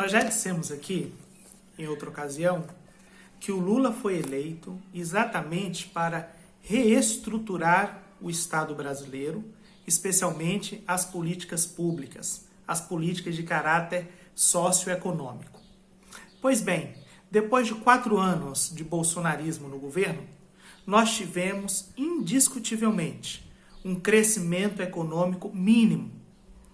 Nós já dissemos aqui, em outra ocasião, que o Lula foi eleito exatamente para reestruturar o Estado brasileiro, especialmente as políticas públicas, as políticas de caráter socioeconômico. Pois bem, depois de 4 anos de bolsonarismo no governo, nós tivemos indiscutivelmente um crescimento econômico mínimo.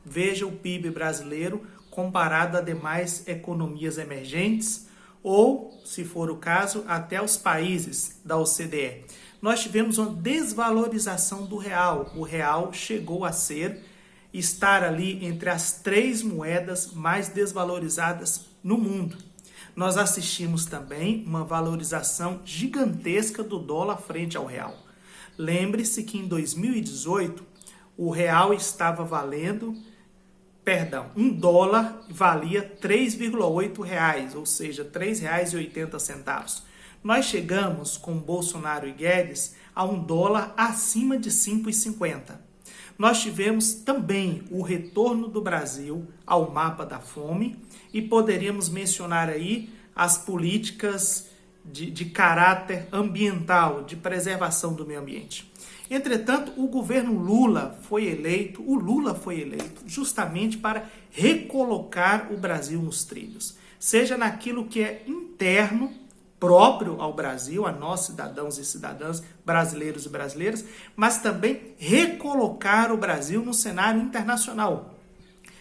Veja o PIB brasileiro comparado a demais economias emergentes ou, se for o caso, até os países da OCDE. Nós tivemos uma desvalorização do real. O real chegou a estar ali entre as 3 moedas mais desvalorizadas no mundo. Nós assistimos também uma valorização gigantesca do dólar frente ao real. Lembre-se que em 2018 o real estava valendo, um dólar valia R$ 3,8, ou seja, R$ 3,80. Nós chegamos com Bolsonaro e Guedes a um dólar acima de R$ 5,50. Nós tivemos também o retorno do Brasil ao mapa da fome e poderíamos mencionar aí as políticas de caráter ambiental, de preservação do meio ambiente. Entretanto, o Lula foi eleito justamente para recolocar o Brasil nos trilhos, seja naquilo que é interno, próprio ao Brasil, a nós cidadãos e cidadãs, brasileiros e brasileiras, mas também recolocar o Brasil no cenário internacional.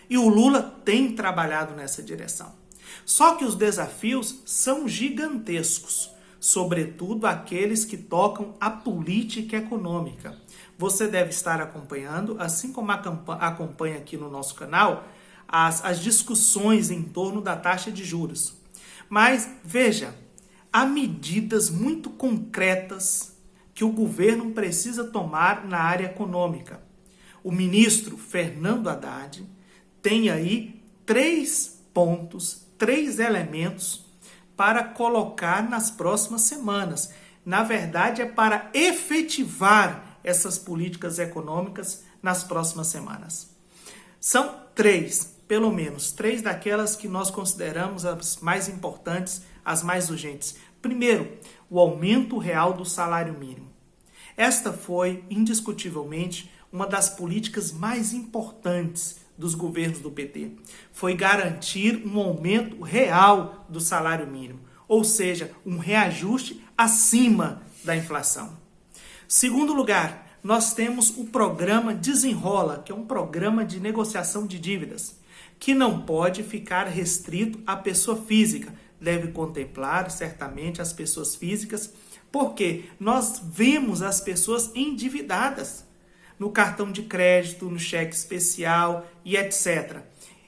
E o Lula tem trabalhado nessa direção. Só que os desafios são gigantescos, sobretudo aqueles que tocam a política econômica. Você deve estar acompanhando, assim como acompanha aqui no nosso canal, as discussões em torno da taxa de juros. Mas, veja, há medidas muito concretas que o governo precisa tomar na área econômica. O ministro Fernando Haddad tem aí 3 pontos, 3 elementos para colocar nas próximas semanas. Na verdade, é para efetivar essas políticas econômicas nas próximas semanas. São 3, pelo menos, 3 daquelas que nós consideramos as mais importantes, as mais urgentes. Primeiro, o aumento real do salário mínimo. Esta foi, indiscutivelmente, uma das políticas mais importantes dos governos do PT. Foi garantir um aumento real do salário mínimo, ou seja, um reajuste acima da inflação. Segundo lugar, nós temos o programa Desenrola, que é um programa de negociação de dívidas, que não pode ficar restrito à pessoa física. Deve contemplar, certamente, as pessoas físicas, porque nós vemos as pessoas endividadas no cartão de crédito, no cheque especial e etc.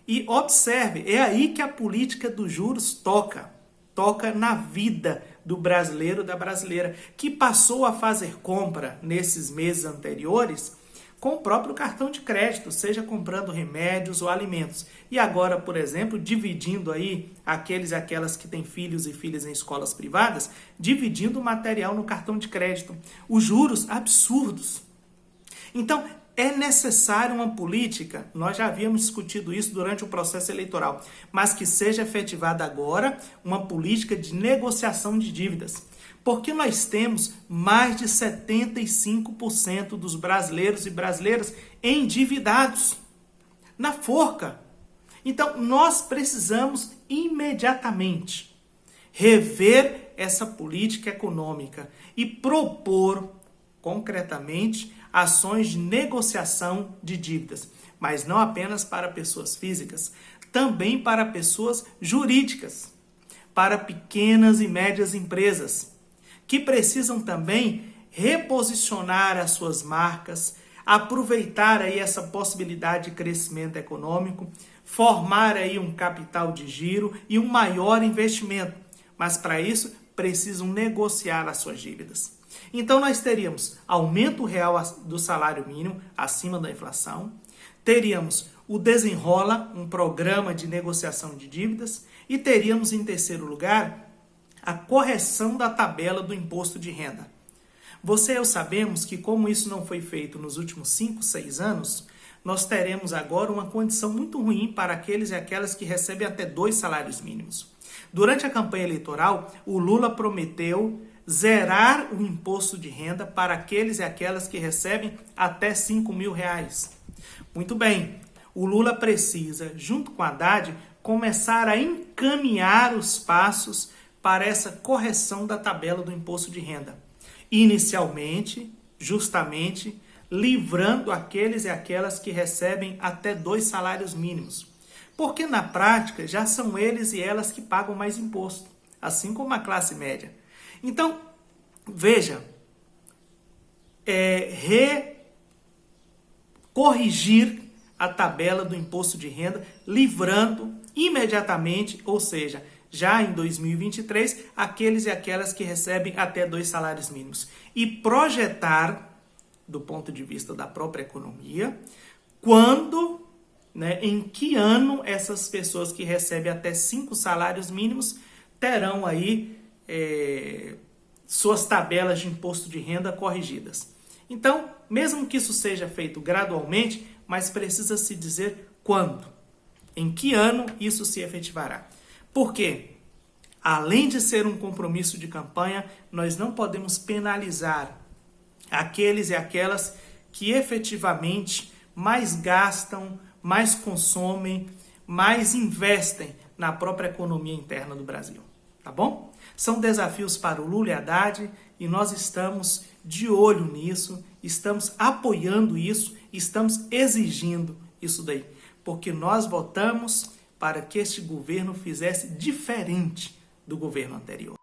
E observe, é aí que a política dos juros toca na vida do brasileiro, da brasileira, que passou a fazer compra nesses meses anteriores com o próprio cartão de crédito, seja comprando remédios ou alimentos. E agora, por exemplo, dividindo aí aqueles e aquelas que têm filhos e filhas em escolas privadas, dividindo o material no cartão de crédito. Os juros absurdos. Então, é necessário uma política, nós já havíamos discutido isso durante o processo eleitoral, mas que seja efetivada agora uma política de negociação de dívidas. Porque nós temos mais de 75% dos brasileiros e brasileiras endividados, na forca. Então, nós precisamos imediatamente rever essa política econômica e propor, concretamente, ações de negociação de dívidas, mas não apenas para pessoas físicas, também para pessoas jurídicas, para pequenas e médias empresas, que precisam também reposicionar as suas marcas, aproveitar aí essa possibilidade de crescimento econômico, formar aí um capital de giro e um maior investimento, mas para isso precisam negociar as suas dívidas. Então nós teríamos aumento real do salário mínimo acima da inflação, teríamos o Desenrola, um programa de negociação de dívidas, e teríamos em terceiro lugar a correção da tabela do imposto de renda. Você e eu sabemos que como isso não foi feito nos últimos 5, 6 anos, nós teremos agora uma condição muito ruim para aqueles e aquelas que recebem até 2 salários mínimos. Durante a campanha eleitoral, o Lula prometeu zerar o imposto de renda para aqueles e aquelas que recebem até R$ 5.000. Muito bem, o Lula precisa, junto com a Haddad, começar a encaminhar os passos para essa correção da tabela do imposto de renda. Inicialmente, justamente, livrando aqueles e aquelas que recebem até 2 salários mínimos. Porque na prática já são eles e elas que pagam mais imposto, assim como a classe média. Então, veja, corrigir a tabela do imposto de renda, livrando imediatamente, ou seja, já em 2023, aqueles e aquelas que recebem até 2 salários mínimos. E projetar, do ponto de vista da própria economia, quando, em que ano essas pessoas que recebem até 5 salários mínimos terão aí suas tabelas de imposto de renda corrigidas. Então, mesmo que isso seja feito gradualmente, mas precisa se dizer quando, em que ano isso se efetivará. Por quê? Além de ser um compromisso de campanha, nós não podemos penalizar aqueles e aquelas que efetivamente mais gastam, mais consomem, mais investem na própria economia interna do Brasil. Tá bom? São desafios para o Lula e Haddad e nós estamos de olho nisso, estamos apoiando isso, estamos exigindo isso daí. Porque nós votamos para que este governo fizesse diferente do governo anterior.